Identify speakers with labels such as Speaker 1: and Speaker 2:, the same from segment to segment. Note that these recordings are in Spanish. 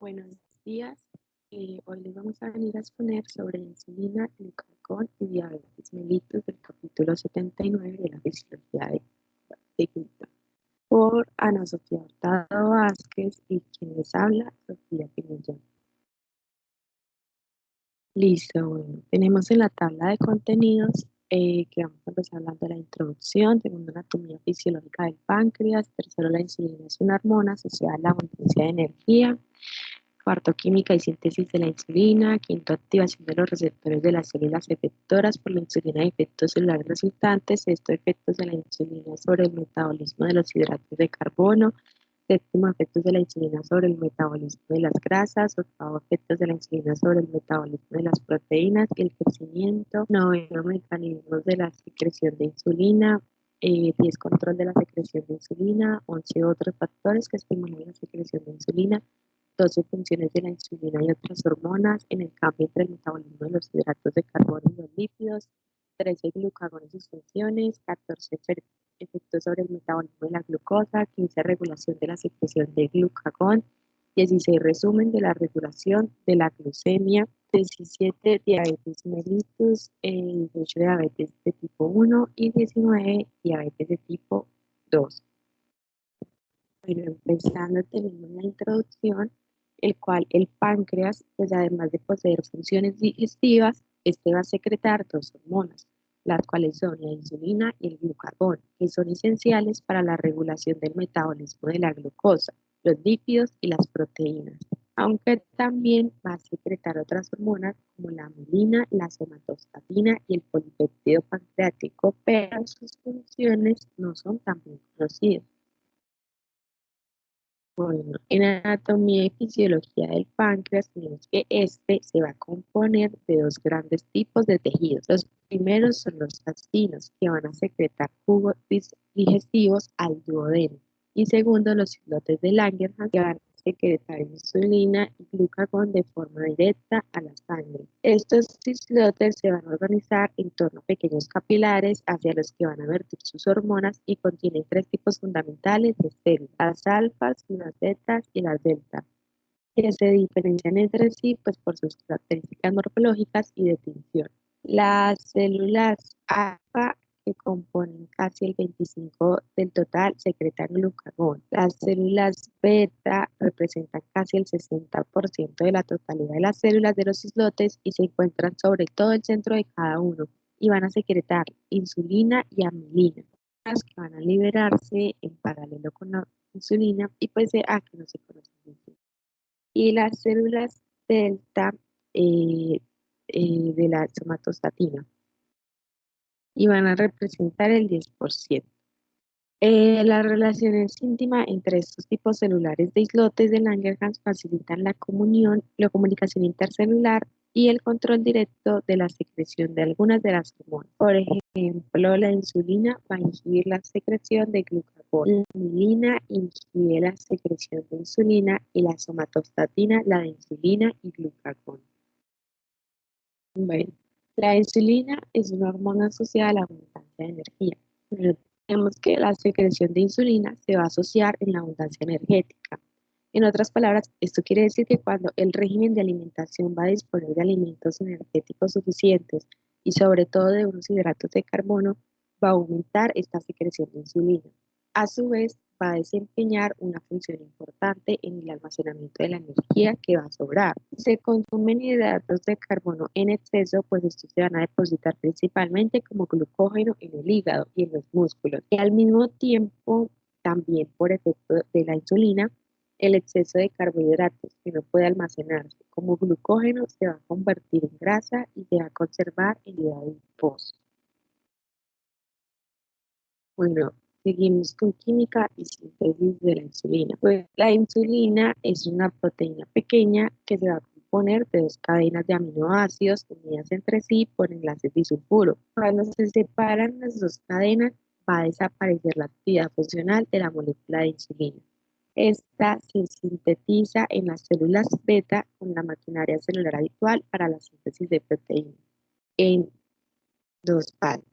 Speaker 1: Buenos días. Hoy les vamos a venir a exponer sobre insulina, glucagón y diabetes mellitus del capítulo 79 de la fisiología de Quinto por Ana Sofía Hurtado Vázquez y quien les habla, Sofía Pinilla. Listo, bueno, tenemos en la tabla de contenidos que vamos a empezar hablando de la introducción, segundo, anatomía fisiológica del páncreas, tercero, la insulina es una hormona asociada a la abundancia de energía. Cuarto, química y síntesis de la insulina. Quinto, activación de los receptores de las células efectoras por la insulina y efectos celulares resultantes. Sexto, efectos de la insulina sobre el metabolismo de los hidratos de carbono. Séptimo, efectos de la insulina sobre el metabolismo de las grasas. Octavo, efectos de la insulina sobre el metabolismo de las proteínas y el crecimiento. Noveno, mecanismos de la secreción de insulina. 10, control de la secreción de insulina. 11, otros factores que estimulan la secreción de insulina. 12, funciones de la insulina y otras hormonas en el cambio entre el metabolismo de los hidratos de carbono y los lípidos. 13, glucagón y sus funciones. 14, efectos sobre el metabolismo de la glucosa. 15, regulación de la secreción de glucagón. 16, resumen de la regulación de la glucemia. 17, diabetes mellitus. 18, diabetes de tipo 1 y 19, diabetes de tipo 2. Bueno, empezando tenemos la introducción, el cual el páncreas, pues además de poseer funciones digestivas, este va a secretar dos hormonas, las cuales son la insulina y el glucagón, que son esenciales para la regulación del metabolismo de la glucosa, los lípidos y las proteínas, aunque también va a secretar otras hormonas como la amilina, la somatostatina y el polipéptido pancreático, pero sus funciones no son tan bien conocidas. Bueno, en anatomía y fisiología del páncreas tenemos que este se va a componer de dos grandes tipos de tejidos. Los primeros son los actinos, que van a secretar jugos digestivos al duodeno. Y segundo, los islotes de Langerhans, que van a secretar insulina y glucagón de forma directa a la sangre. Estos islotes se van a organizar en torno a pequeños capilares hacia los que van a vertir sus hormonas y contienen tres tipos fundamentales de células, las alfas, las betas y las deltas, que se diferencian entre sí pues, por sus características morfológicas y de tinción. Las células alfa, que componen casi el 25 del total, secretan glucagón. Las células beta representan casi el 60% de la totalidad de las células de los islotes y se encuentran sobre todo el centro de cada uno y van a secretar insulina y amilina, que van a liberarse en paralelo con la insulina y pese a que no se conocen muy bien. Y las células delta eh, de la somatostatina y van a representar el 10%. Las relaciones íntimas entre estos tipos celulares de islotes de Langerhans facilitan la comunicación intercelular y el control directo de la secreción de algunas de las hormonas. Por ejemplo, la insulina va a inhibir la secreción de glucagón, la amilina inhibe la secreción de insulina y la somatostatina la de insulina y glucagón. Bueno, la insulina es una hormona asociada a la abundancia de energía. Tenemos que la secreción de insulina se va a asociar en la abundancia energética. En otras palabras, esto quiere decir que cuando el régimen de alimentación va a disponer de alimentos energéticos suficientes y sobre todo de unos hidratos de carbono, va a aumentar esta secreción de insulina. A su vez, va a desempeñar una función importante en el almacenamiento de la energía que va a sobrar. Si se consumen hidratos de carbono en exceso, pues estos se van a depositar principalmente como glucógeno en el hígado y en los músculos. Y al mismo tiempo, también por efecto de la insulina, el exceso de carbohidratos que no puede almacenarse como glucógeno se va a convertir en grasa y se va a conservar en hígado adiposo. Bueno, seguimos con química y síntesis de la insulina. Pues la insulina es una proteína pequeña que se va a componer de dos cadenas de aminoácidos unidas entre sí por enlaces disulfuro. Cuando se separan las dos cadenas, va a desaparecer la actividad funcional de la molécula de insulina. Esta se sintetiza en las células beta con la maquinaria celular habitual para la síntesis de proteínas en dos pasos.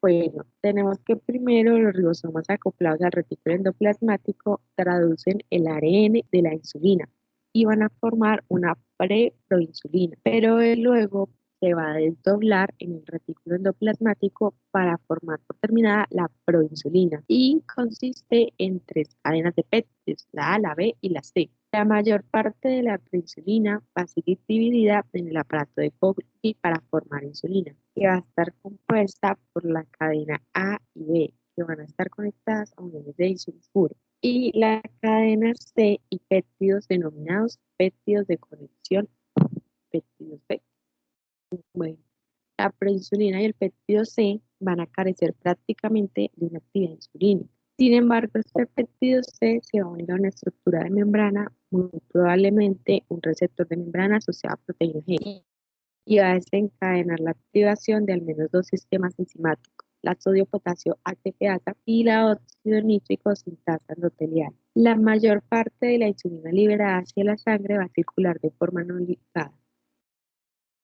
Speaker 1: Bueno, tenemos que primero los ribosomas acoplados al retículo endoplasmático traducen el ARN de la insulina y van a formar una preproinsulina, pero luego se va a desdoblar en el retículo endoplasmático para formar por terminada la proinsulina y consiste en tres cadenas de péptidos, la A, la B y la C. La mayor parte de la proinsulina va a seguir dividida en el aparato de Golgi para formar insulina, que va a estar compuesta por la cadena A y B, que van a estar conectadas a uniones de disulfuro, y la cadena C y péptidos denominados péptidos de conexión, péptidos B. Bueno, la proinsulina y el péptido C van a carecer prácticamente de una actividad insulínica. Sin embargo, este péptido C se va a unir a una estructura de membrana, muy probablemente un receptor de membrana asociado a proteína G, y va a desencadenar la activación de al menos dos sistemas enzimáticos, la sodio-potasio ATPasa y la óxido nítrico sintasa endotelial. La mayor parte de la insulina liberada hacia la sangre va a circular de forma no ligada,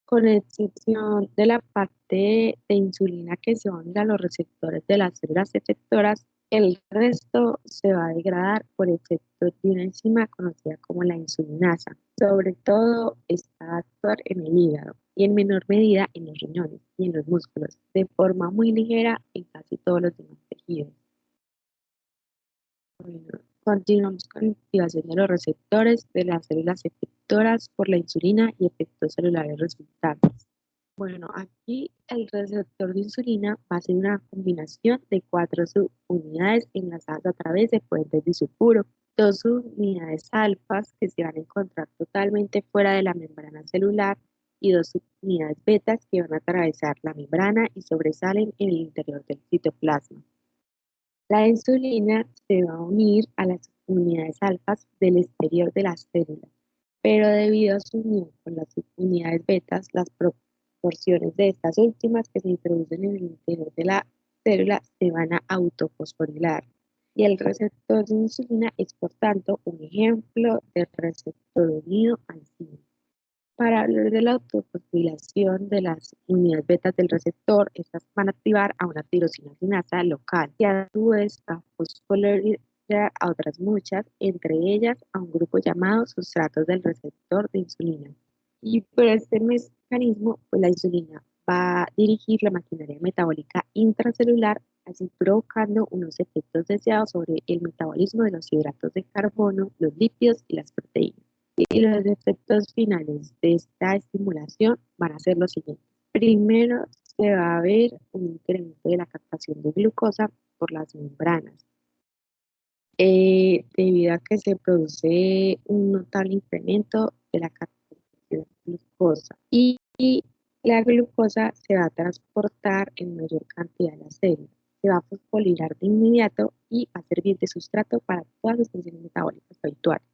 Speaker 1: con excepción de la parte de insulina que se une a los receptores de las células efectoras. El resto se va a degradar por efecto de una enzima conocida como la insulinasa. Sobre todo está a actuar en el hígado y en menor medida en los riñones y en los músculos, de forma muy ligera en casi todos los demás tejidos. Bueno, continuamos con la activación de los receptores de las células efectoras por la insulina y efectos celulares resultantes. Bueno, aquí el receptor de insulina va a ser una combinación de cuatro subunidades enlazadas a través de puentes disulfuro, dos subunidades alfas que se van a encontrar totalmente fuera de la membrana celular y dos subunidades betas que van a atravesar la membrana y sobresalen en el interior del citoplasma. La insulina se va a unir a las unidades alfas del exterior de las células, pero debido a su unión con las unidades betas, las proporciones de estas últimas que se introducen en el interior de la célula se van a autofosforilar. Y el receptor de insulina es, por tanto, un ejemplo de receptor unido a enzima. Para hablar de la autofosforilación de las unidades betas del receptor, estas van a activar a una tirosina quinasa local, que a su vez va a fosforilar a otras muchas, entre ellas a un grupo llamado sustratos del receptor de insulina. Y por este mecanismo, pues la insulina va a dirigir la maquinaria metabólica intracelular, así provocando unos efectos deseados sobre el metabolismo de los hidratos de carbono, los lípidos y las proteínas. Y los efectos finales de esta estimulación van a ser los siguientes. Primero, se va a ver un incremento de la captación de glucosa por las membranas, debido a que se produce un notable incremento de la captación de glucosa. Y la glucosa se va a transportar en mayor cantidad a la célula. Se va a fosforilar de inmediato y va a servir de sustrato para todas las funciones metabólicas habituales.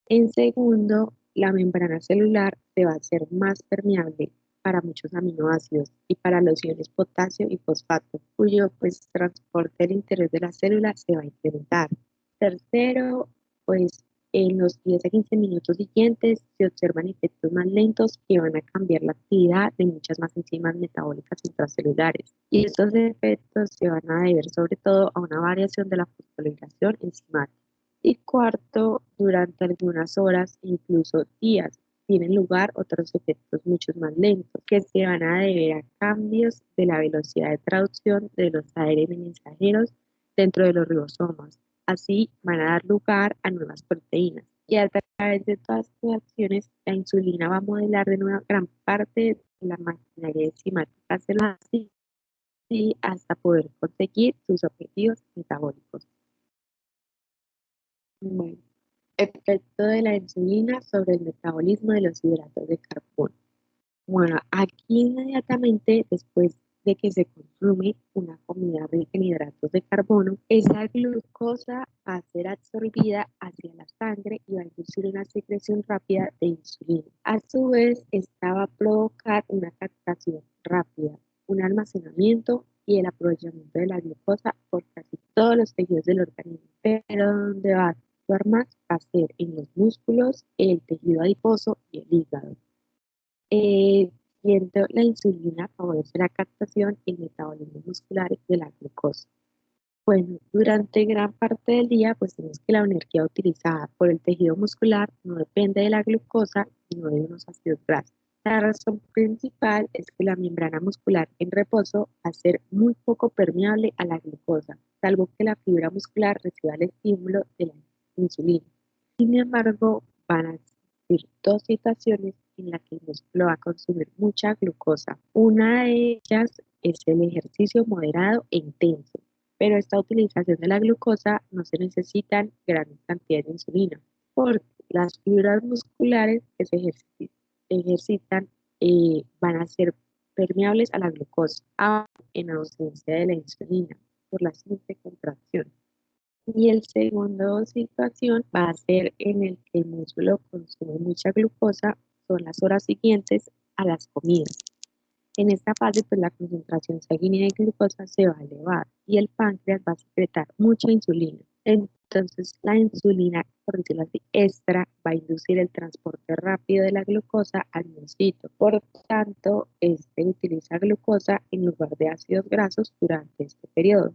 Speaker 1: En segundo, la membrana celular se va a hacer más permeable para muchos aminoácidos y para los iones potasio y fosfato, cuyo transporte al interior de la célula se va a incrementar. Tercero, pues en los 10 a 15 minutos siguientes se observan efectos más lentos que van a cambiar la actividad de muchas más enzimas metabólicas intracelulares. Y estos efectos se van a deber sobre todo a una variación de la fosforilación enzimática. Y cuarto, durante algunas horas, incluso días, tienen lugar otros efectos mucho más lentos que se van a deber a cambios de la velocidad de traducción de los ARN mensajeros dentro de los ribosomas. Así van a dar lugar a nuevas proteínas. Y a través de todas estas acciones, la insulina va a modelar de nuevo gran parte de la maquinaria enzimática celular y hasta poder conseguir sus objetivos metabólicos. Bueno, efecto de la insulina sobre el metabolismo de los hidratos de carbono. Bueno, aquí inmediatamente después de que se consume una comida rica en hidratos de carbono, esa glucosa va a ser absorbida hacia la sangre y va a inducir una secreción rápida de insulina. A su vez, esta va a provocar una captación rápida, un almacenamiento y el aprovechamiento de la glucosa por casi todos los tejidos del organismo, pero donde va a actuar más va a ser en los músculos, el tejido adiposo y el hígado. Eh, Siendo la insulina favorece la captación y el metabolismo muscular de la glucosa. Bueno, durante gran parte del día, pues tenemos que la energía utilizada por el tejido muscular no depende de la glucosa, sino de unos ácidos grasos. La razón principal es que la membrana muscular en reposo va a ser muy poco permeable a la glucosa, salvo que la fibra muscular reciba el estímulo de la insulina. Sin embargo, van a existir dos situaciones en las que el músculo va a consumir mucha glucosa. Una de ellas es el ejercicio moderado e intenso, pero esta utilización de la glucosa no se necesitan grandes cantidades de insulina, porque las fibras musculares que se ejercitan van a ser permeables a la glucosa, aun en ausencia de la insulina, por la simple contracción. Y el segundo situación va a ser en el que el músculo consume mucha glucosa, son las horas siguientes a las comidas. En esta fase, pues la concentración sanguínea de glucosa se va a elevar y el páncreas va a secretar mucha insulina. Entonces, la insulina, por decirlo así, extra va a inducir el transporte rápido de la glucosa al músculo. Por tanto, este utiliza glucosa en lugar de ácidos grasos durante este periodo.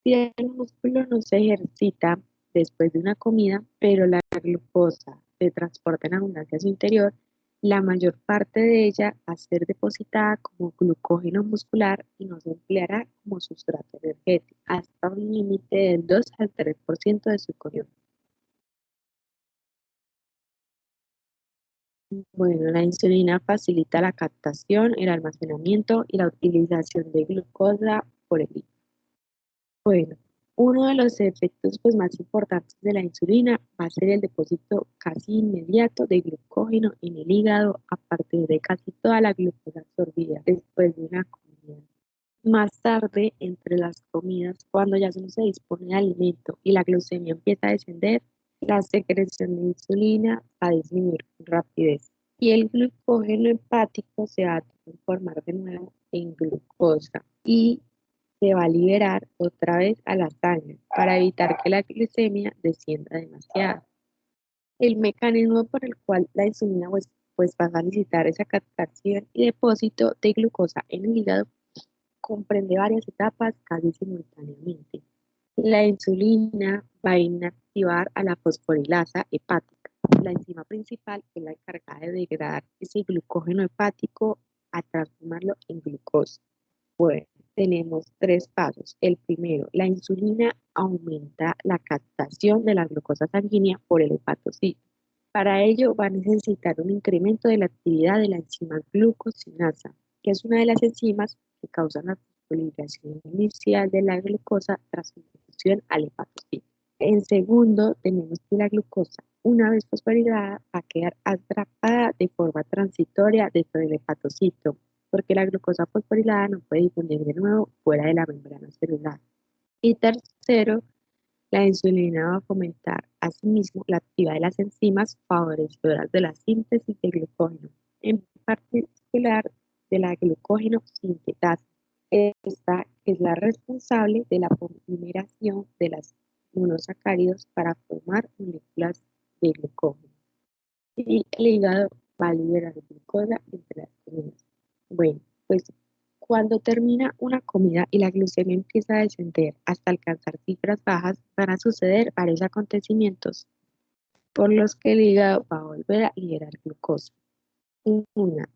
Speaker 1: Si el músculo no se ejercita después de una comida, pero la glucosa se transporta en abundancia a su interior, la mayor parte de ella va a ser depositada como glucógeno muscular y no se empleará como sustrato energético, hasta un límite del 2 al 3% de su consumo. Bueno, la insulina facilita la captación, el almacenamiento y la utilización de glucosa por el hígado. Bueno, uno de los efectos pues, más importantes de la insulina va a ser el depósito casi inmediato de glucógeno en el hígado a partir de casi toda la glucosa absorbida después de una comida. Más tarde, entre las comidas, cuando ya no se dispone de alimento y la glucemia empieza a descender, la secreción de insulina va a disminuir con rapidez y el glucógeno hepático se va a transformar de nuevo en glucosa y se va a liberar otra vez a la sangre para evitar que la glicemia descienda demasiado. El mecanismo por el cual la insulina pues va a solicitar esa captación y depósito de glucosa en el hígado comprende varias etapas casi simultáneamente. La insulina va a inactivar a la fosforilasa hepática, la enzima principal que es la encargada de degradar ese glucógeno hepático a transformarlo en glucosa. Bueno, tenemos tres pasos. El primero, la insulina aumenta la captación de la glucosa sanguínea por el hepatocito. Para ello va a necesitar un incremento de la actividad de la enzima glucosinasa, que es una de las enzimas que causan la fosforilación inicial de la glucosa tras su introducción al hepatocito. En segundo, tenemos que la glucosa, una vez fosforilada, va a quedar atrapada de forma transitoria dentro del hepatocito, porque la glucosa fosforilada no puede difundir de nuevo fuera de la membrana celular. Y tercero, la insulina va a fomentar asimismo la actividad de las enzimas favorecedoras de la síntesis de glucógeno, en particular de la glucógeno sintetasa. Esta es la responsable de la polimeración de las monosacáridos para formar moléculas de glucógeno. Y el hígado va a liberar glucosa entre las comidas. Bueno, pues cuando termina una comida y la glucemia empieza a descender hasta alcanzar cifras bajas, van a suceder varios acontecimientos por los que el hígado va a volver a liberar glucosa. Una,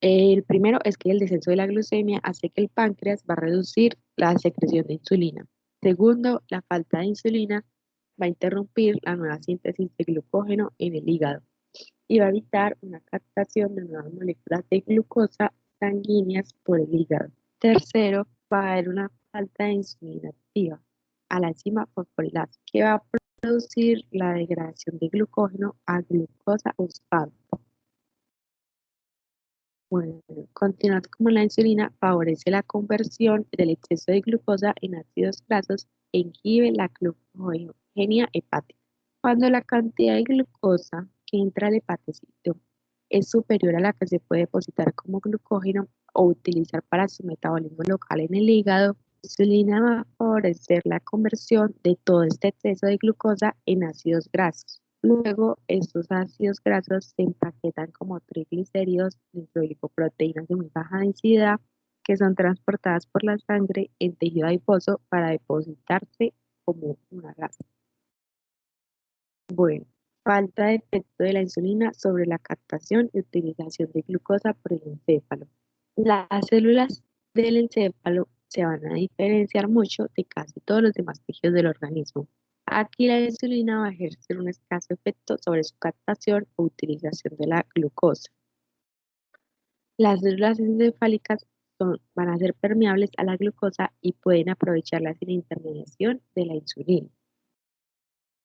Speaker 1: el primero es que el descenso de la glucemia hace que el páncreas va a reducir la secreción de insulina. Segundo, la falta de insulina va a interrumpir la nueva síntesis de glucógeno en el hígado y va a evitar una captación de nuevas moléculas de glucosa sanguíneas por el hígado. Tercero, va a haber una falta de insulina activa a la enzima fosforilasa, que va a producir la degradación de glucógeno a glucosa fosfato. Bueno, continuando como la insulina favorece la conversión del exceso de glucosa en ácidos grasos e inhibe la glucogenia hepática. Cuando la cantidad de glucosa que entra al hepatocito es superior a la que se puede depositar como glucógeno o utilizar para su metabolismo local en el hígado, la insulina va a favorecer la conversión de todo este exceso de glucosa en ácidos grasos. Luego, estos ácidos grasos se empaquetan como triglicéridos, lipoproteínas de muy baja densidad que son transportadas por la sangre en tejido adiposo para depositarse como una grasa. Bueno, falta de efecto de la insulina sobre la captación y utilización de glucosa por el encéfalo. Las células del encéfalo se van a diferenciar mucho de casi todos los demás tejidos del organismo. Aquí la insulina va a ejercer un escaso efecto sobre su captación o utilización de la glucosa. Las células encefálicas van a ser permeables a la glucosa y pueden aprovecharla sin intermediación de la insulina.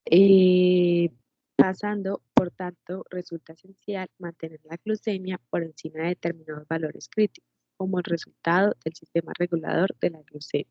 Speaker 1: Eh, Pasando, por tanto, resulta esencial mantener la glucemia por encima de determinados valores críticos, como el resultado del sistema regulador de la glucemia.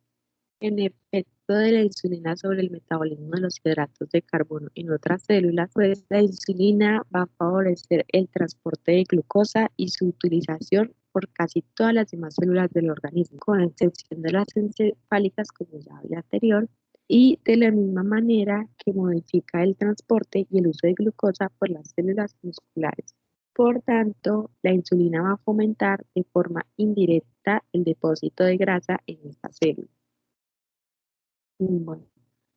Speaker 1: En efecto de la insulina sobre el metabolismo de los hidratos de carbono en otras células, pues la insulina va a favorecer el transporte de glucosa y su utilización por casi todas las demás células del organismo, con excepción de las encefálicas, como ya había anterior, y de la misma manera que modifica el transporte y el uso de glucosa por las células musculares. Por tanto, la insulina va a fomentar de forma indirecta el depósito de grasa en estas células. Bueno,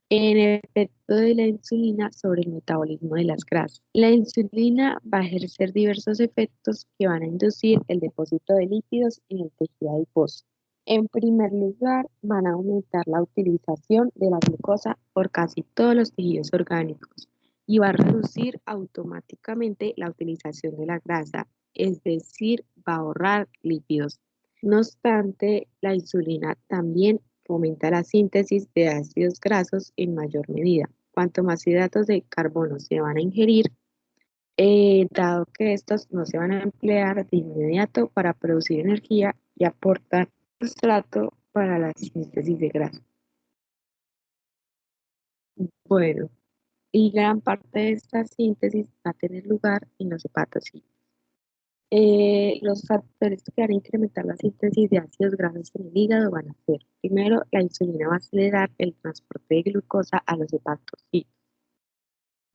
Speaker 1: en el efecto de la insulina sobre el metabolismo de las grasas. La insulina va a ejercer diversos efectos que van a inducir el depósito de lípidos en el tejido adiposo. En primer lugar, van a aumentar la utilización de la glucosa por casi todos los tejidos orgánicos y va a reducir automáticamente la utilización de la grasa, es decir, va a ahorrar lípidos. No obstante, la insulina también fomenta la síntesis de ácidos grasos en mayor medida. Cuanto más hidratos de carbono se van a ingerir, dado que estos no se van a emplear de inmediato para producir energía y aportar sustrato para la síntesis de grasa. Bueno, y gran parte de esta síntesis va a tener lugar en los hepatocitos. Los factores que van a incrementar la síntesis de ácidos grasos en el hígado van a ser, primero, la insulina va a acelerar el transporte de glucosa a los hepatocitos.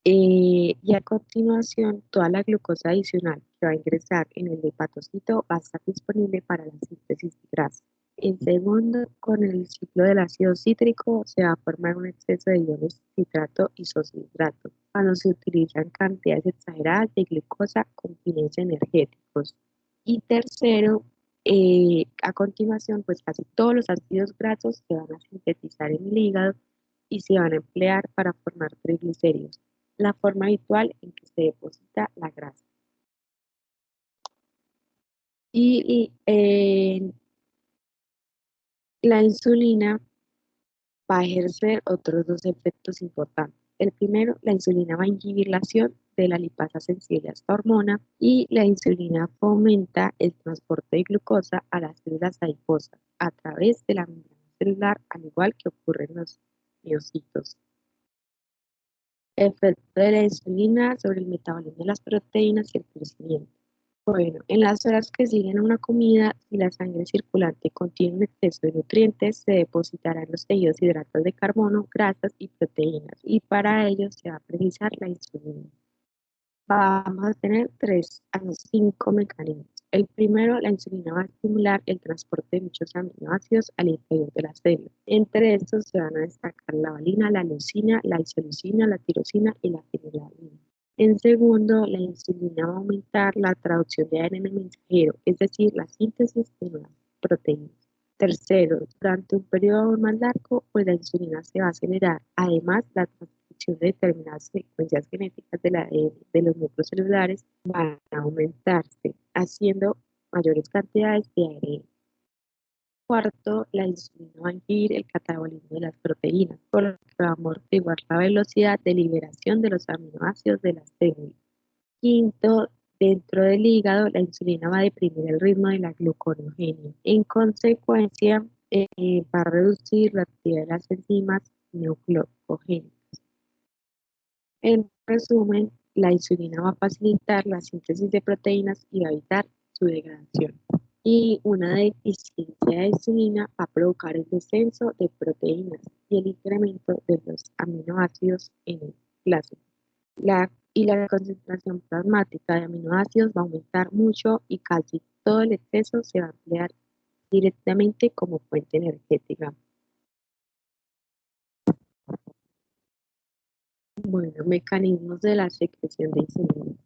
Speaker 1: Y a continuación, toda la glucosa adicional que va a ingresar en el hepatocito va a estar disponible para la síntesis de grasa. En segundo, con el ciclo del ácido cítrico se va a formar un exceso de iones citrato y isocitrato cuando se utilizan cantidades exageradas de glucosa con fines energéticos. Y tercero, a continuación, pues casi todos los ácidos grasos se van a sintetizar en el hígado y se van a emplear para formar triglicéridos, la forma habitual en que se deposita la grasa. Y la insulina va a ejercer otros dos efectos importantes. El primero, la insulina va a inhibir la acción de la lipasa sensible a esta hormona y la insulina fomenta el transporte de glucosa a las células adiposas a través de la membrana celular, al igual que ocurre en los miocitos. Efecto de la insulina sobre el metabolismo de las proteínas y el crecimiento. Bueno, en las horas que siguen a una comida, si la sangre circulante contiene un exceso de nutrientes, se depositarán los tejidos hidratos de carbono, grasas y proteínas, y para ello se va a precisar la insulina. Vamos a tener 5 mecanismos. El primero, la insulina va a estimular el transporte de muchos aminoácidos al interior de la célula. Entre estos se van a destacar la valina, la leucina, la isoleucina, la tirosina y la fenilalanina. En segundo, la insulina va a aumentar la traducción de ARN mensajero, es decir, la síntesis de nuevas proteínas. Tercero, durante un periodo aún más largo, pues la insulina se va a acelerar. Además, la transcripción de determinadas secuencias genéticas del ADN de los núcleos celulares van a aumentarse, haciendo mayores cantidades de ARN. Cuarto, la insulina va a inhibir el catabolismo de las proteínas, por lo que va a amortiguar la velocidad de liberación de los aminoácidos de las células. Quinto, dentro del hígado, la insulina va a deprimir el ritmo de la gluconeogenia. En consecuencia, va a reducir la actividad de las enzimas neoglucogénicas. En resumen, la insulina va a facilitar la síntesis de proteínas y va a evitar su degradación. Y una deficiencia de insulina va a provocar el descenso de proteínas y el incremento de los aminoácidos en el plasma. La concentración plasmática de aminoácidos va a aumentar mucho y casi todo el exceso se va a emplear directamente como fuente energética. Bueno, mecanismos de la secreción de insulina.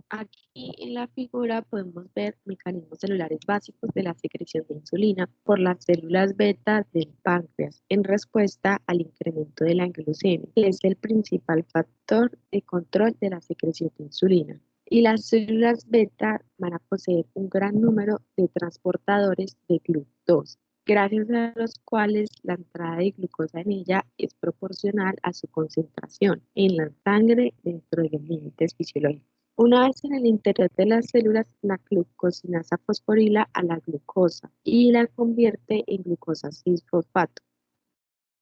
Speaker 1: Aquí en la figura podemos ver mecanismos celulares básicos de la secreción de insulina por las células beta del páncreas en respuesta al incremento de la glucemia, que es el principal factor de control de la secreción de insulina. Y las células beta van a poseer un gran número de transportadores de GLUT2, gracias a los cuales la entrada de glucosa en ella es proporcional a su concentración en la sangre dentro de los límites fisiológicos. Una vez en el interior de las células, la glucosinasa fosforila a la glucosa y la convierte en glucosa 6-fosfato.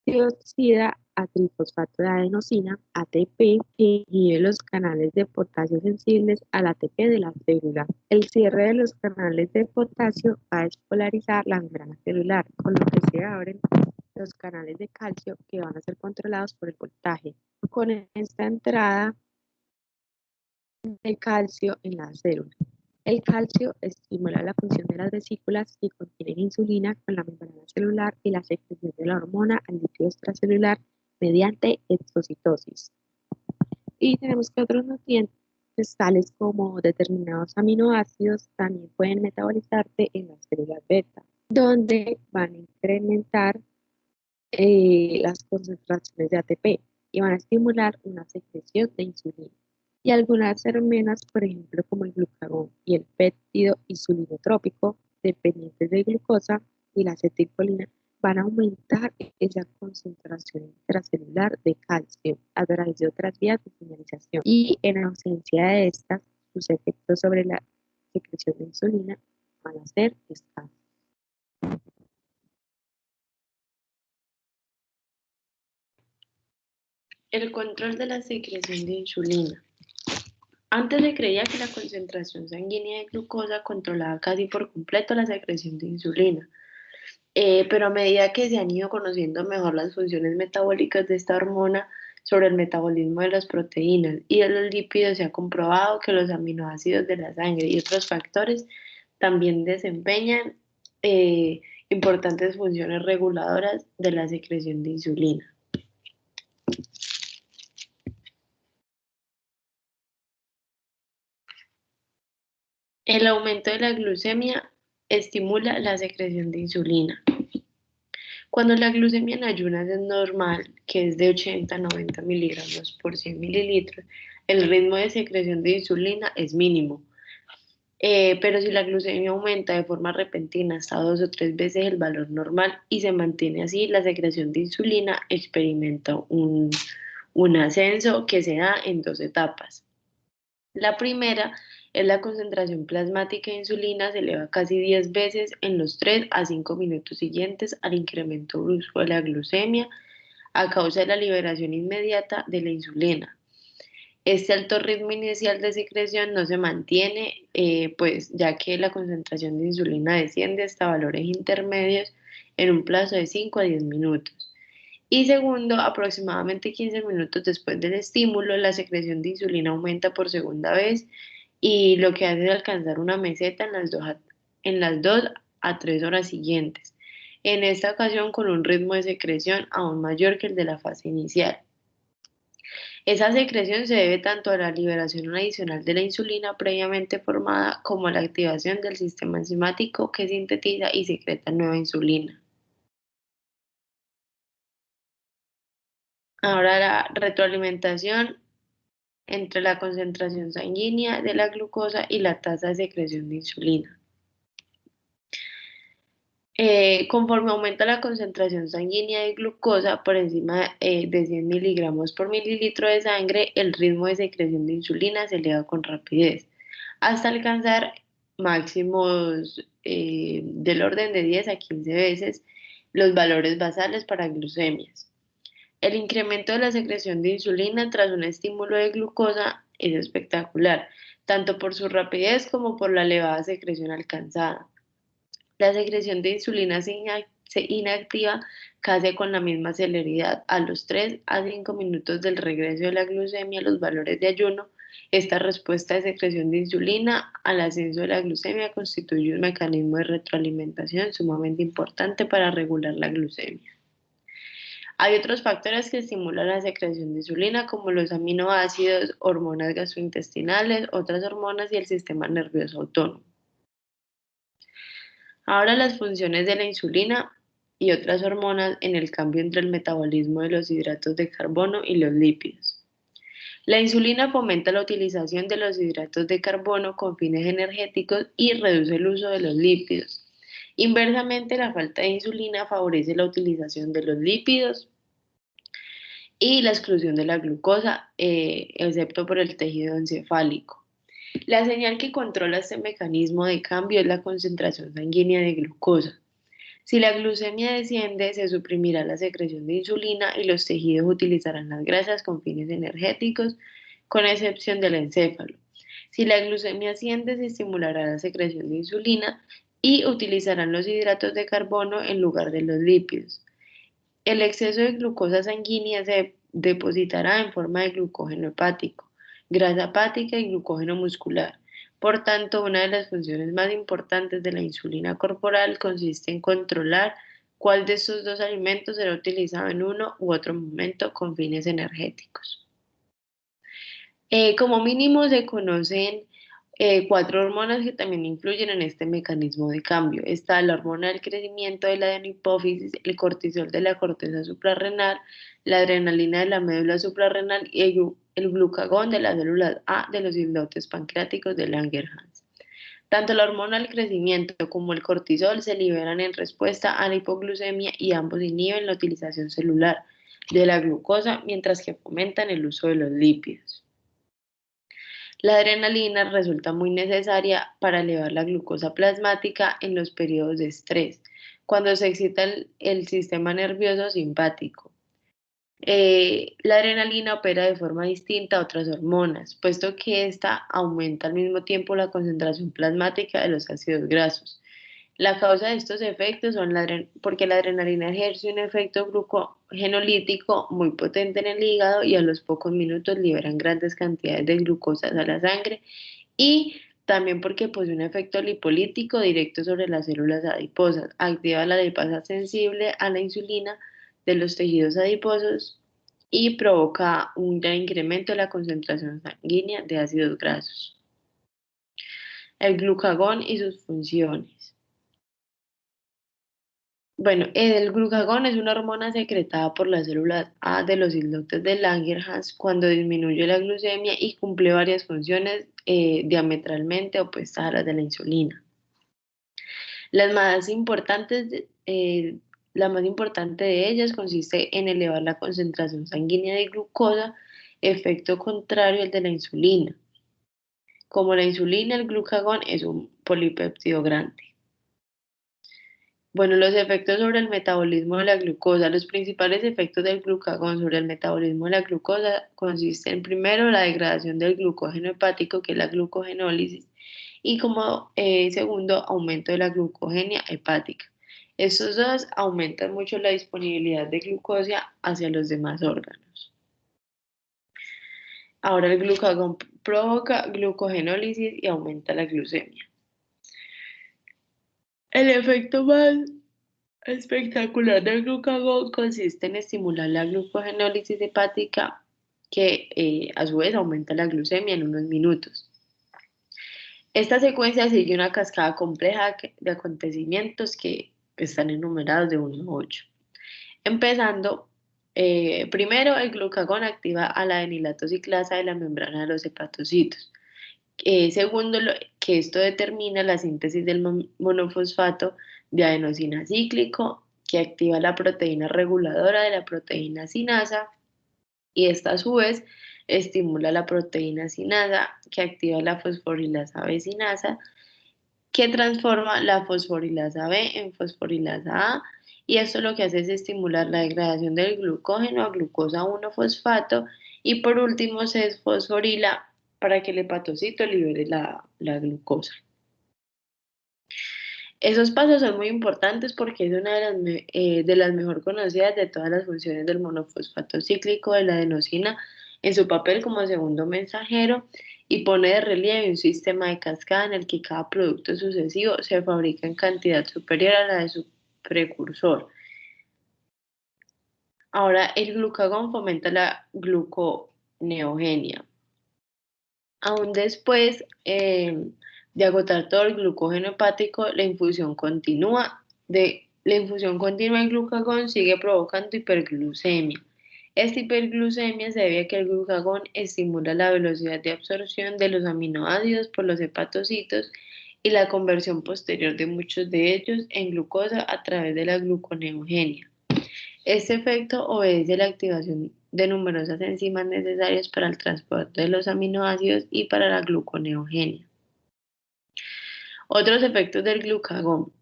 Speaker 1: Se oxida a trifosfato de adenosina, ATP, que inhibe los canales de potasio sensibles al ATP de la célula. El cierre de los canales de potasio va a despolarizar la membrana celular, con lo que se abren los canales de calcio que van a ser controlados por el voltaje. Con esta entrada de calcio en la célula. El calcio estimula la función de las vesículas que contienen insulina con la membrana celular y la secreción de la hormona al líquido extracelular mediante exocitosis. Y tenemos que otros nutrientes, tales como determinados aminoácidos, también pueden metabolizarse en las células beta, donde van a incrementar las concentraciones de ATP y van a estimular una secreción de insulina. Y algunas hormonas, por ejemplo, como el glucagón y el péptido insulinotrópico, dependientes de glucosa y la acetilcolina, van a aumentar esa concentración intracelular de calcio a través de otras vías de señalización. Y en ausencia de estas, sus efectos sobre la secreción de insulina van a ser escasos. El control de la secreción de insulina. Antes se creía que la concentración sanguínea de glucosa controlaba casi por completo la secreción de insulina, pero a medida que se han ido conociendo mejor las funciones metabólicas de esta hormona sobre el metabolismo de las proteínas y de los lípidos, se ha comprobado que los aminoácidos de la sangre y otros factores también desempeñan importantes funciones reguladoras de la secreción de insulina. El aumento de la glucemia estimula la secreción de insulina. Cuando la glucemia en ayunas es normal, que es de 80 a 90 miligramos por 100 mililitros, el ritmo de secreción de insulina es mínimo. Pero si la glucemia aumenta de forma repentina hasta 2 o 3 veces el valor normal y se mantiene así, la secreción de insulina experimenta un ascenso que se da en 2 etapas. La primera es la concentración plasmática de insulina, se eleva casi 10 veces en los 3 a 5 minutos siguientes al incremento brusco de la glucemia a causa de la liberación inmediata de la insulina. Este alto ritmo inicial de secreción no se mantiene, pues ya que la concentración de insulina desciende hasta valores intermedios en un plazo de 5 a 10 minutos. Y segundo, aproximadamente 15 minutos después del estímulo, la secreción de insulina aumenta por segunda vez y lo que hace es alcanzar una meseta en las 2 a 3 horas siguientes. En esta ocasión con un ritmo de secreción aún mayor que el de la fase inicial. Esa secreción se debe tanto a la liberación adicional de la insulina previamente formada como a la activación del sistema enzimático que sintetiza y secreta nueva insulina. Ahora la retroalimentación entre la concentración sanguínea de la glucosa y la tasa de secreción de insulina. Conforme aumenta la concentración sanguínea de glucosa por encima de 100 miligramos por mililitro de sangre, el ritmo de secreción de insulina se eleva con rapidez, hasta alcanzar máximos del orden de 10 a 15 veces los valores basales para glucemias. El incremento de la secreción de insulina tras un estímulo de glucosa es espectacular, tanto por su rapidez como por la elevada secreción alcanzada. La secreción de insulina se inactiva casi con la misma celeridad a los 3 a 5 minutos del regreso de la glucemia a los valores de ayuno
Speaker 2: Esta respuesta de secreción de insulina al ascenso de la glucemia constituye un mecanismo de retroalimentación sumamente importante para regular la glucemia. Hay otros factores que estimulan la secreción de insulina, como los aminoácidos, hormonas gastrointestinales, otras hormonas y el sistema nervioso autónomo. Ahora las funciones de la insulina y otras hormonas en el cambio entre el metabolismo de los hidratos de carbono y los lípidos. La insulina fomenta la utilización de los hidratos de carbono con fines energéticos y reduce el uso de los lípidos. Inversamente, la falta de insulina favorece la utilización de los lípidos y la exclusión de la glucosa, excepto por el tejido encefálico. La señal que controla este mecanismo de cambio es la concentración sanguínea de glucosa. Si la glucemia desciende, se suprimirá la secreción de insulina y los tejidos utilizarán las grasas con fines energéticos, con excepción del encéfalo. Si la glucemia asciende, se estimulará la secreción de insulina y utilizarán los hidratos de carbono en lugar de los lípidos. El exceso de glucosa sanguínea se depositará en forma de glucógeno hepático, grasa hepática y glucógeno muscular. Por tanto, una de las funciones más importantes de la insulina corporal consiste en controlar cuál de estos dos alimentos será utilizado en uno u otro momento con fines energéticos. Como mínimo se conocen cuatro hormonas que también influyen en este mecanismo de cambio. Está la hormona del crecimiento de la adenohipófisis, el cortisol de la corteza suprarrenal, la adrenalina de la médula suprarrenal y el glucagón de las células A de los islotes pancreáticos de Langerhans. Tanto la hormona del crecimiento como el cortisol se liberan en respuesta a la hipoglucemia y ambos inhiben la utilización celular de la glucosa, mientras que fomentan el uso de los lípidos. La adrenalina resulta muy necesaria para elevar la glucosa plasmática en los periodos de estrés, cuando se excita el sistema nervioso simpático. La adrenalina opera de forma distinta a otras hormonas, puesto que ésta aumenta al mismo tiempo la concentración plasmática de los ácidos grasos. La causa de estos efectos son porque la adrenalina ejerce un efecto glucogenolítico muy potente en el hígado y a los pocos minutos liberan grandes cantidades de glucosa a la sangre y también porque posee un efecto lipolítico directo sobre las células adiposas, activa la lipasa sensible a la insulina de los tejidos adiposos y provoca un gran incremento de la concentración sanguínea de ácidos grasos. El glucagón y sus funciones. Bueno, el glucagón es una hormona secretada por las células A de los islotes de Langerhans cuando disminuye la glucemia y cumple varias funciones diametralmente opuestas a las de la insulina. Las más importantes, la más importante de ellas consiste en elevar la concentración sanguínea de glucosa, efecto contrario al de la insulina. Como la insulina, el glucagón es un polipéptido grande. Bueno, los efectos sobre el metabolismo de la glucosa. Los principales efectos del glucagón sobre el metabolismo de la glucosa consisten primero la degradación del glucógeno hepático, que es la glucogenólisis, y como segundo, aumento de la glucogenia hepática. Estos dos aumentan mucho la disponibilidad de glucosa hacia los demás órganos. Ahora el glucagón provoca glucogenólisis y aumenta la glucemia. El efecto más espectacular del glucagón consiste en estimular la glucogenólisis hepática que a su vez aumenta la glucemia en unos minutos. Esta secuencia sigue una cascada compleja de acontecimientos que están enumerados de 1 a 8. Empezando, primero el glucagón activa a la adenilato ciclasa de la membrana de los hepatocitos. Segundo, que esto determina la síntesis del monofosfato de adenosina cíclico, que activa la proteína reguladora de la proteína sinasa, y esta a su vez estimula la proteína sinasa, que activa la fosforilasa B sinasa, que transforma la fosforilasa B en fosforilasa A, y esto lo que hace es estimular la degradación del glucógeno a glucosa 1-fosfato, y por último se desfosforila para que el hepatocito libere la glucosa. Esos pasos son muy importantes porque es una de las mejor conocidas de todas las funciones del monofosfato cíclico de la adenosina en su papel como segundo mensajero y pone de relieve un sistema de cascada en el que cada producto sucesivo se fabrica en cantidad superior a la de su precursor. Ahora, el glucagón fomenta la gluconeogenia. Aún después de agotar todo el glucógeno hepático, la infusión continua del glucagón sigue provocando hiperglucemia. Esta hiperglucemia se debe a que el glucagón estimula la velocidad de absorción de los aminoácidos por los hepatocitos y la conversión posterior de muchos de ellos en glucosa a través de la gluconeogenia. Este efecto obedece a la activación de numerosas enzimas necesarias para el transporte de los aminoácidos y para la gluconeogenia. Otros efectos del glucagón.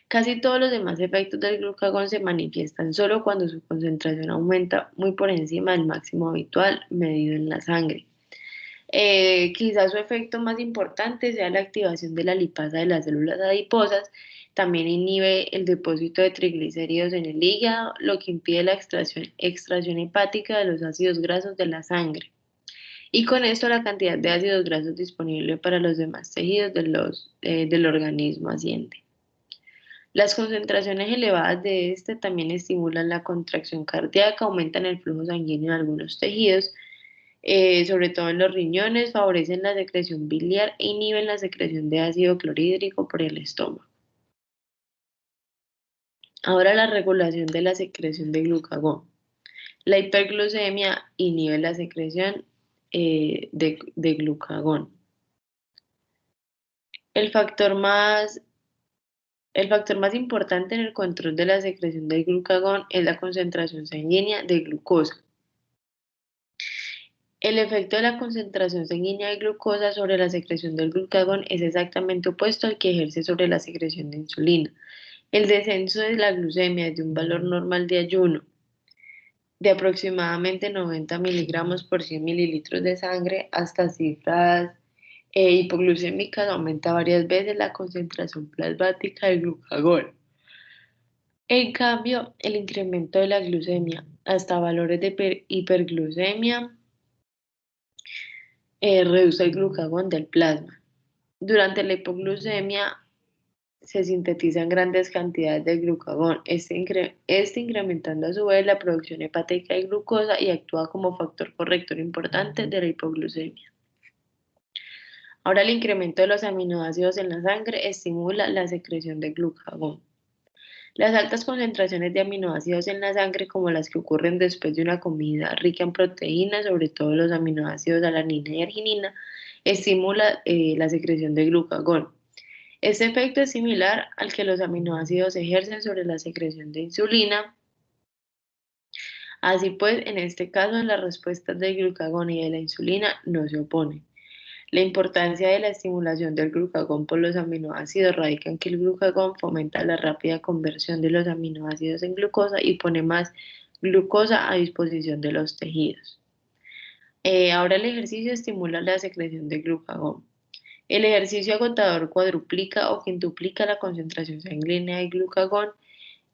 Speaker 2: Casi todos los demás efectos del glucagón se manifiestan solo cuando su concentración aumenta muy por encima del máximo habitual medido en la sangre. Quizás su efecto más importante sea la activación de la lipasa de las células adiposas. También inhibe el depósito de triglicéridos en el hígado, lo que impide la extracción hepática de los ácidos grasos de la sangre. Y con esto la cantidad de ácidos grasos disponible para los demás tejidos del organismo asciende. Las concentraciones elevadas de este también estimulan la contracción cardíaca, aumentan el flujo sanguíneo en algunos tejidos, sobre todo en los riñones, favorecen la secreción biliar e inhiben la secreción de ácido clorhídrico por el estómago. Ahora la regulación de la secreción de glucagón. La hiperglucemia inhibe la secreción de glucagón. El factor más importante en el control de la secreción del glucagón es la concentración sanguínea de glucosa. El efecto de la concentración sanguínea de glucosa sobre la secreción del glucagón es exactamente opuesto al que ejerce sobre la secreción de insulina. El descenso de la glucemia desde un valor normal de ayuno de aproximadamente 90 miligramos por 100 mililitros de sangre hasta cifras hipoglucémicas aumenta varias veces la concentración plasmática de glucagón. En cambio, el incremento de la glucemia hasta valores de hiperglucemia reduce el glucagón del plasma. Durante la hipoglucemia se sintetizan grandes cantidades de glucagón, este incrementando a su vez la producción hepática de glucosa y actúa como factor corrector importante de la hipoglucemia. Ahora el incremento de los aminoácidos en la sangre estimula la secreción de glucagón. Las altas concentraciones de aminoácidos en la sangre, como las que ocurren después de una comida rica en proteínas, sobre todo los aminoácidos alanina y arginina, estimula la secreción de glucagón. Este efecto es similar al que los aminoácidos ejercen sobre la secreción de insulina. Así pues, en este caso, las respuestas del glucagón y de la insulina no se oponen. La importancia de la estimulación del glucagón por los aminoácidos radica en que el glucagón fomenta la rápida conversión de los aminoácidos en glucosa y pone más glucosa a disposición de los tejidos. Ahora el ejercicio estimula la secreción de glucagón. El ejercicio agotador cuadruplica o quintuplica la concentración sanguínea de glucagón.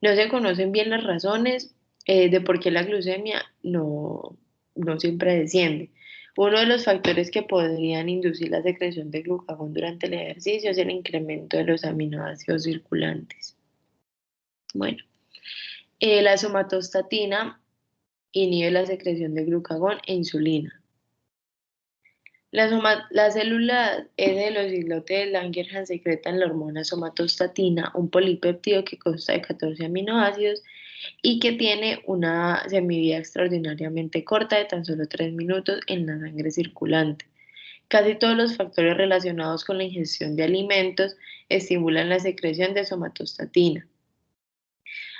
Speaker 2: No se conocen bien las razones de por qué la glucemia no siempre desciende. Uno de los factores que podrían inducir la secreción de glucagón durante el ejercicio es el incremento de los aminoácidos circulantes. Bueno, la somatostatina inhibe la secreción de glucagón e insulina. La célula E de los islotes de Langerhans secretan la hormona somatostatina, un polipéptido que consta de 14 aminoácidos y que tiene una semivía extraordinariamente corta de tan solo 3 minutos en la sangre circulante. Casi todos los factores relacionados con la ingestión de alimentos estimulan la secreción de somatostatina.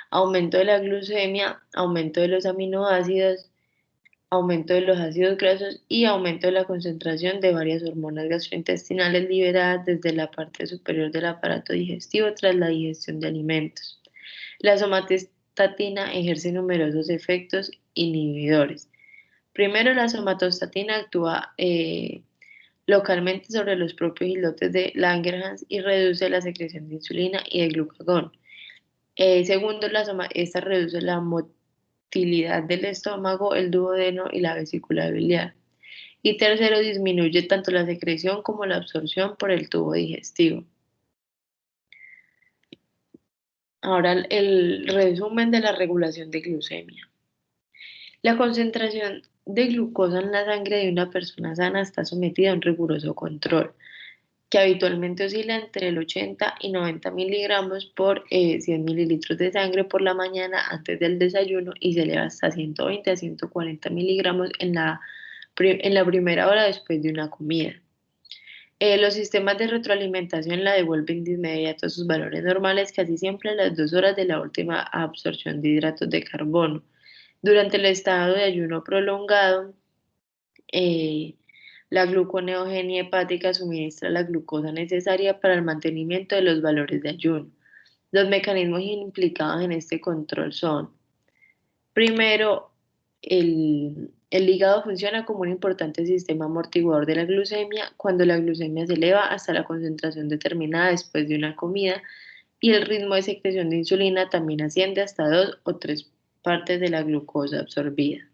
Speaker 2: Aumento de la glucemia, aumento de los aminoácidos, aumento de los ácidos grasos y aumento de la concentración de varias hormonas gastrointestinales liberadas desde la parte superior del aparato digestivo tras la digestión de alimentos. La somatostatina ejerce numerosos efectos inhibidores. Primero, la somatostatina actúa localmente sobre los propios islotes de Langerhans y reduce la secreción de insulina y de glucagón. Segundo, esta reduce la motilidad del estómago, el duodeno y la vesícula biliar. Y tercero, disminuye tanto la secreción como la absorción por el tubo digestivo. Ahora el resumen de la regulación de glucemia. La concentración de glucosa en la sangre de una persona sana está sometida a un riguroso control, que habitualmente oscila entre el 80 y 90 miligramos por 100 mililitros de sangre por la mañana antes del desayuno y se eleva hasta 120 a 140 miligramos en la primera hora después de una comida. Los sistemas de retroalimentación la devuelven de inmediato a sus valores normales casi siempre a las 2 horas de la última absorción de hidratos de carbono. Durante el estado de ayuno prolongado, eh, la gluconeogenia hepática suministra la glucosa necesaria para el mantenimiento de los valores de ayuno. Los mecanismos implicados en este control son: primero, el hígado funciona como un importante sistema amortiguador de la glucemia cuando la glucemia se eleva hasta la concentración determinada después de una comida y el ritmo de secreción de insulina también asciende hasta 2 o 3 partes de la glucosa absorbida.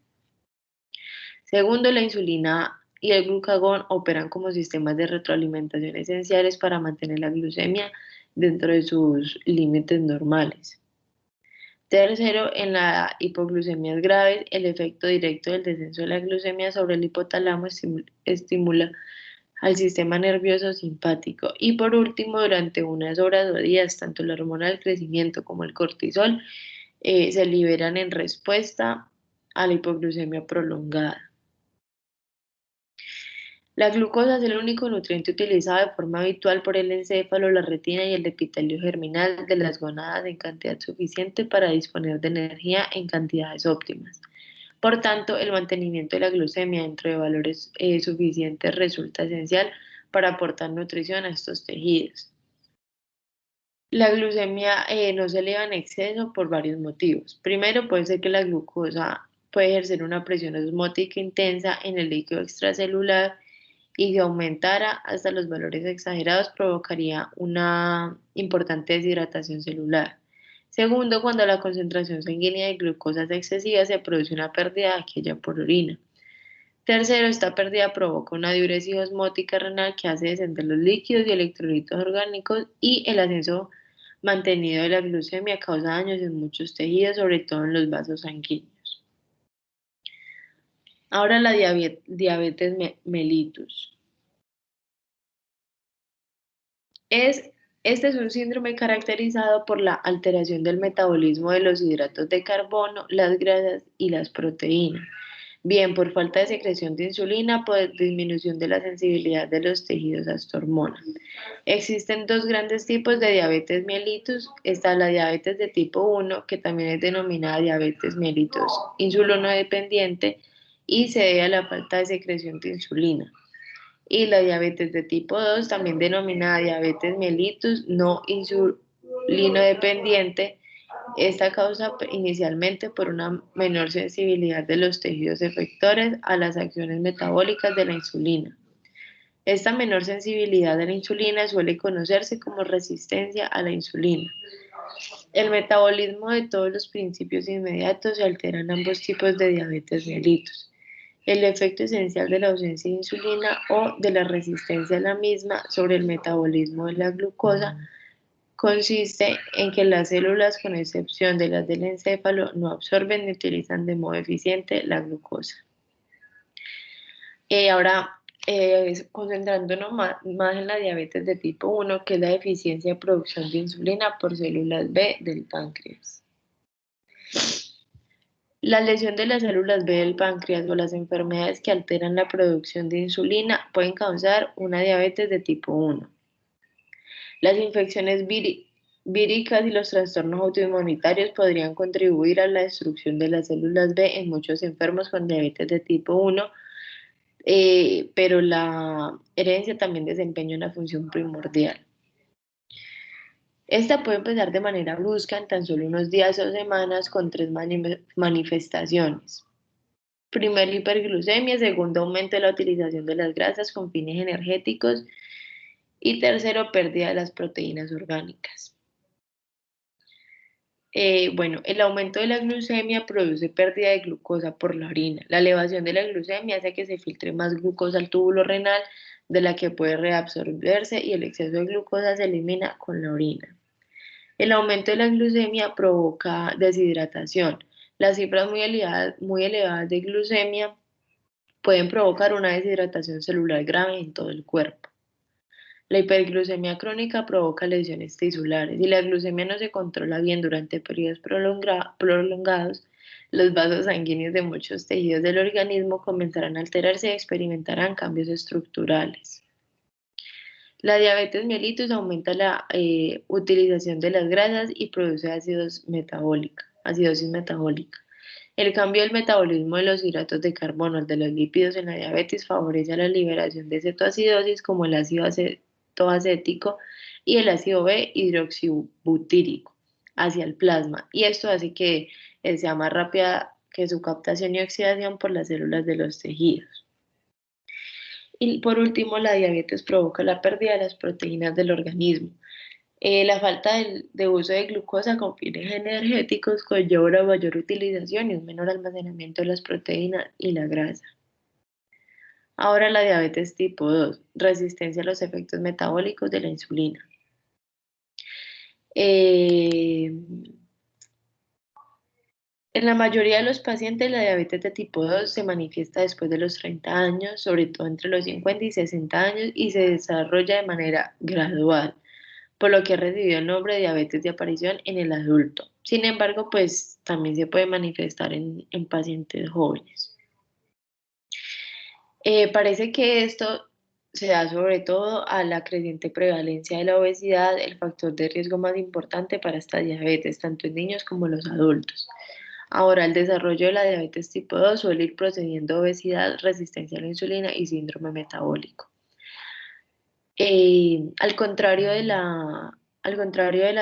Speaker 2: Segundo, la insulina y el glucagón operan como sistemas de retroalimentación esenciales para mantener la glucemia dentro de sus límites normales. Tercero, en la hipoglucemia grave, el efecto directo del descenso de la glucemia sobre el hipotálamo estimula al sistema nervioso simpático. Y por último, durante unas horas o días, tanto la hormona del crecimiento como el cortisol se liberan en respuesta a la hipoglucemia prolongada. La glucosa es el único nutriente utilizado de forma habitual por el encéfalo, la retina y el epitelio germinal de las gónadas en cantidad suficiente para disponer de energía en cantidades óptimas. Por tanto, el mantenimiento de la glucemia dentro de valores suficientes resulta esencial para aportar nutrición a estos tejidos. La glucemia no se eleva en exceso por varios motivos. Primero, puede ser que la glucosa puede ejercer una presión osmótica intensa en el líquido extracelular y si aumentara hasta los valores exagerados provocaría una importante deshidratación celular. Segundo, cuando la concentración sanguínea de glucosa es excesiva, se produce una pérdida de aquella por orina. Tercero, esta pérdida provoca una diuresis osmótica renal que hace descender los líquidos y electrolitos orgánicos y el ascenso mantenido de la glucemia causa daños en muchos tejidos, sobre todo en los vasos sanguíneos. Ahora la diabetes mellitus. Este es un síndrome caracterizado por la alteración del metabolismo de los hidratos de carbono, las grasas y las proteínas, bien por falta de secreción de insulina, por disminución de la sensibilidad de los tejidos a esta hormona. Existen dos grandes tipos de diabetes mellitus. Está la diabetes de tipo 1, que también es denominada diabetes mellitus insulinodependiente y se debe a la falta de secreción de insulina. Y la diabetes de tipo 2, también denominada diabetes mellitus no insulinodependiente, esta causa inicialmente por una menor sensibilidad de los tejidos efectores a las acciones metabólicas de la insulina. Esta menor sensibilidad a la insulina suele conocerse como resistencia a la insulina. El metabolismo de todos los principios inmediatos se altera en ambos tipos de diabetes mellitus. El efecto esencial de la ausencia de insulina o de la resistencia a la misma sobre el metabolismo de la glucosa consiste en que las células, con excepción de las del encéfalo, no absorben ni utilizan de modo eficiente la glucosa. Ahora, concentrándonos más en la diabetes de tipo 1, que es la deficiencia de producción de insulina por células B del páncreas. La lesión de las células B del páncreas o las enfermedades que alteran la producción de insulina pueden causar una diabetes de tipo 1. Las infecciones víricas y los trastornos autoinmunitarios podrían contribuir a la destrucción de las células B en muchos enfermos con diabetes de tipo 1, pero la herencia también desempeña una función primordial. Esta puede empezar de manera brusca en tan solo unos días o semanas con 3 manifestaciones. Primero, hiperglucemia. Segundo, aumento de la utilización de las grasas con fines energéticos. Y tercero, pérdida de las proteínas orgánicas. Bueno, el aumento de la glucemia produce pérdida de glucosa por la orina. La elevación de la glucemia hace que se filtre más glucosa al túbulo renal de la que puede reabsorberse y el exceso de glucosa se elimina con la orina. El aumento de la glucemia provoca deshidratación. Las cifras muy elevadas de glucemia pueden provocar una deshidratación celular grave en todo el cuerpo. La hiperglucemia crónica provoca lesiones tisulares. Si la glucemia no se controla bien durante periodos prolongados, los vasos sanguíneos de muchos tejidos del organismo comenzarán a alterarse y experimentarán cambios estructurales. La diabetes mellitus aumenta la utilización de las grasas y produce acidosis metabólica. El cambio del metabolismo de los hidratos de carbono al de los lípidos en la diabetes favorece la liberación de cetoacidosis como el ácido acético y el ácido B hidroxibutírico hacia el plasma, y esto hace que sea más rápida que su captación y oxidación por las células de los tejidos. Y por último, la diabetes provoca la pérdida de las proteínas del organismo. La falta de uso de glucosa con fines energéticos conlleva una mayor utilización y un menor almacenamiento de las proteínas y la grasa. Ahora la diabetes tipo 2, resistencia a los efectos metabólicos de la insulina. Eh, en la mayoría de los pacientes la diabetes de tipo 2 se manifiesta después de los 30 años, sobre todo entre los 50 y 60 años, y se desarrolla de manera gradual, por lo que ha recibido el nombre de diabetes de aparición en el adulto. Sin embargo, pues también se puede manifestar en pacientes jóvenes. Parece que esto se da sobre todo a la creciente prevalencia de la obesidad, el factor de riesgo más importante para esta diabetes, tanto en niños como en los adultos. Ahora, el desarrollo de la diabetes tipo 2 suele ir procediendo a obesidad, resistencia a la insulina y síndrome metabólico. Al contrario de la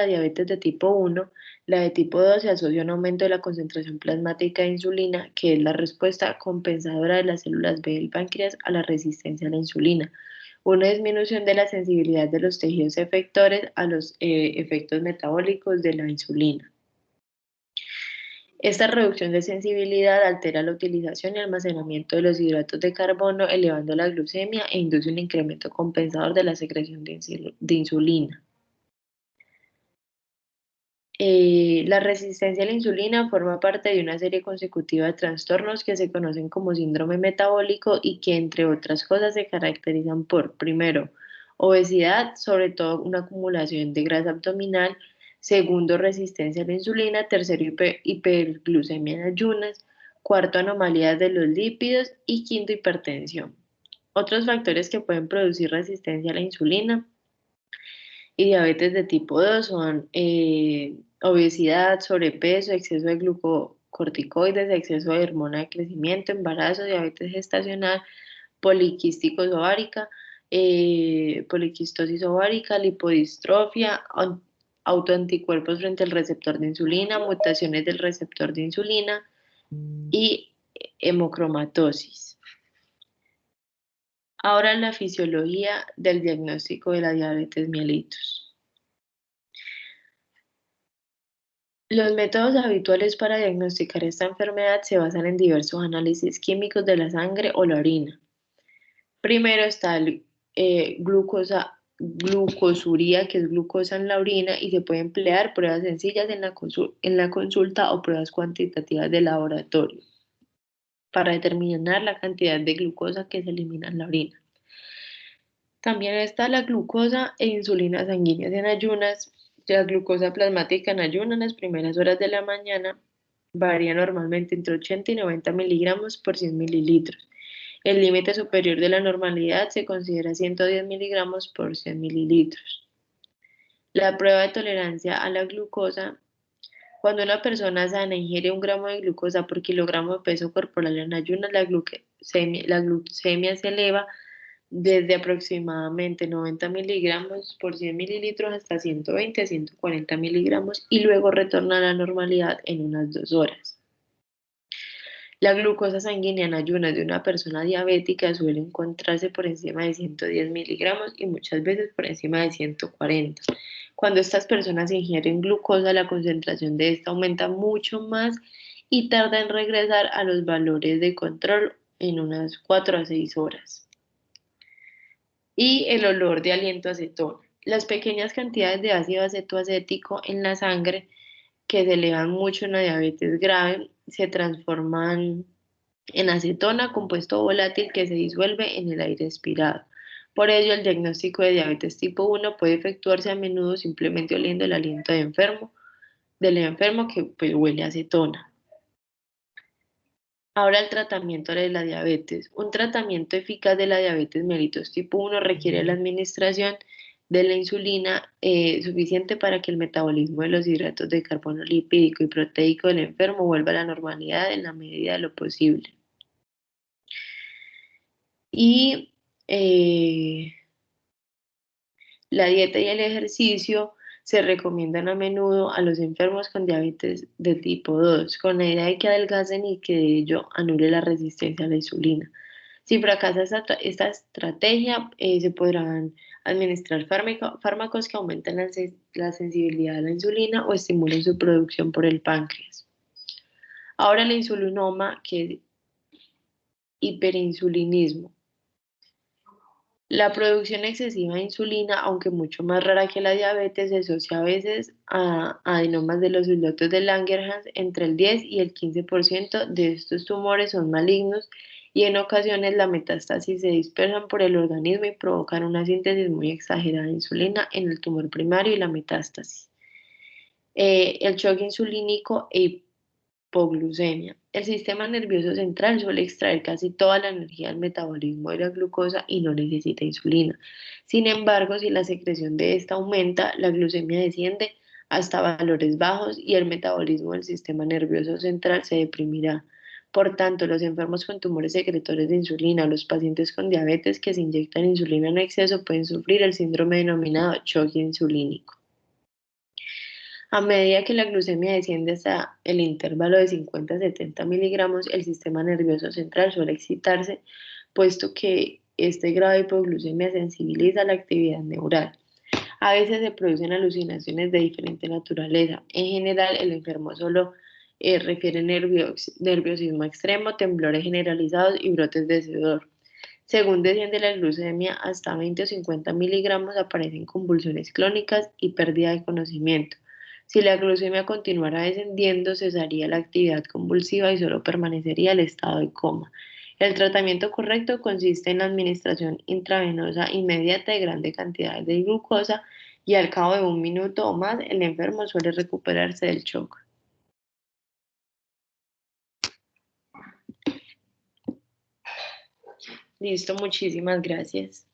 Speaker 2: diabetes de tipo 1, la de tipo 2 se asocia a un aumento de la concentración plasmática de insulina, que es la respuesta compensadora de las células B del páncreas a la resistencia a la insulina, una disminución de la sensibilidad de los tejidos efectores a los efectos metabólicos de la insulina. Esta reducción de sensibilidad altera la utilización y almacenamiento de los hidratos de carbono, elevando la glucemia e induce un incremento compensador de la secreción de insulina. La resistencia a la insulina forma parte de una serie consecutiva de trastornos que se conocen como síndrome metabólico y que, entre otras cosas, se caracterizan por, primero, obesidad, sobre todo una acumulación de grasa abdominal; segundo, resistencia a la insulina; tercero, hiperglucemia en ayunas; cuarto, anomalías de los lípidos; y quinto, hipertensión. Otros factores que pueden producir resistencia a la insulina y diabetes de tipo 2 son obesidad, sobrepeso, exceso de glucocorticoides, exceso de hormona de crecimiento, embarazo, diabetes gestacional, poliquísticos ovárica, poliquistosis ovárica, lipodistrofia, autoanticuerpos frente al receptor de insulina, mutaciones del receptor de insulina y hemocromatosis. Ahora la fisiología del diagnóstico de la diabetes mellitus. Los métodos habituales para diagnosticar esta enfermedad se basan en diversos análisis químicos de la sangre o la orina. Primero está el glucosuría, que es glucosa en la orina, y se puede emplear pruebas sencillas en la consulta o pruebas cuantitativas de laboratorio para determinar la cantidad de glucosa que se elimina en la orina. También está la glucosa e insulina sanguíneas en ayunas. La glucosa plasmática en ayunas en las primeras horas de la mañana varía normalmente entre 80 y 90 miligramos por 100 mililitros. El límite superior de la normalidad se considera 110 miligramos por 100 mililitros. La prueba de tolerancia a la glucosa: cuando una persona sana ingiere 1 gramo de glucosa por kilogramo de peso corporal en ayunas, la glucemia se eleva desde aproximadamente 90 miligramos por 100 mililitros hasta 120 a 140 miligramos y luego retorna a la normalidad en unas 2 horas. La glucosa sanguínea en ayunas de una persona diabética suele encontrarse por encima de 110 miligramos y muchas veces por encima de 140. Cuando estas personas ingieren glucosa, la concentración de esta aumenta mucho más y tarda en regresar a los valores de control en unas 4 a 6 horas. Y el olor de aliento acetona. Las pequeñas cantidades de ácido acetoacético en la sangre que se elevan mucho en la diabetes grave se transforman en acetona, compuesto volátil que se disuelve en el aire expirado. Por ello, el diagnóstico de diabetes tipo 1 puede efectuarse a menudo simplemente oliendo el aliento del enfermo que pues, huele a acetona. Ahora el tratamiento de la diabetes. Un tratamiento eficaz de la diabetes mellitus tipo 1 requiere la administración de la insulina suficiente para que el metabolismo de los hidratos de carbono lipídico y proteico del enfermo vuelva a la normalidad en la medida de lo posible. Y la dieta y el ejercicio se recomiendan a menudo a los enfermos con diabetes de tipo 2, con la idea de que adelgacen y que de ello anule la resistencia a la insulina. Si fracasa esta estrategia, se podrán administrar fármacos que aumenten la sensibilidad a la insulina o estimulen su producción por el páncreas. Ahora la insulinoma, que es hiperinsulinismo. La producción excesiva de insulina, aunque mucho más rara que la diabetes, se asocia a veces a adenomas de los islotes de Langerhans. Entre el 10 y el 15% de estos tumores son malignos y en ocasiones la metástasis se dispersan por el organismo y provocan una síntesis muy exagerada de insulina en el tumor primario y la metástasis. El choque insulínico e hipoglucemia. El sistema nervioso central suele extraer casi toda la energía del metabolismo de la glucosa y no necesita insulina. Sin embargo, si la secreción de esta aumenta, la glucemia desciende hasta valores bajos y el metabolismo del sistema nervioso central se deprimirá. Por tanto, los enfermos con tumores secretores de insulina o los pacientes con diabetes que se inyectan insulina en exceso pueden sufrir el síndrome denominado choque insulínico. A medida que la glucemia desciende hasta el intervalo de 50 a 70 miligramos, el sistema nervioso central suele excitarse, puesto que este grado de hipoglucemia sensibiliza la actividad neural. A veces se producen alucinaciones de diferente naturaleza. En general, el enfermo solo refiere nerviosismo extremo, temblores generalizados y brotes de sudor. Según desciende la glucemia hasta 20 o 50 miligramos, aparecen convulsiones clónicas y pérdida de conocimiento. Si la glucemia continuara descendiendo, cesaría la actividad convulsiva y solo permanecería el estado de coma. El tratamiento correcto consiste en la administración intravenosa inmediata de grandes cantidades de glucosa y al cabo de 1 minuto o más el enfermo suele recuperarse del shock. Listo, muchísimas gracias.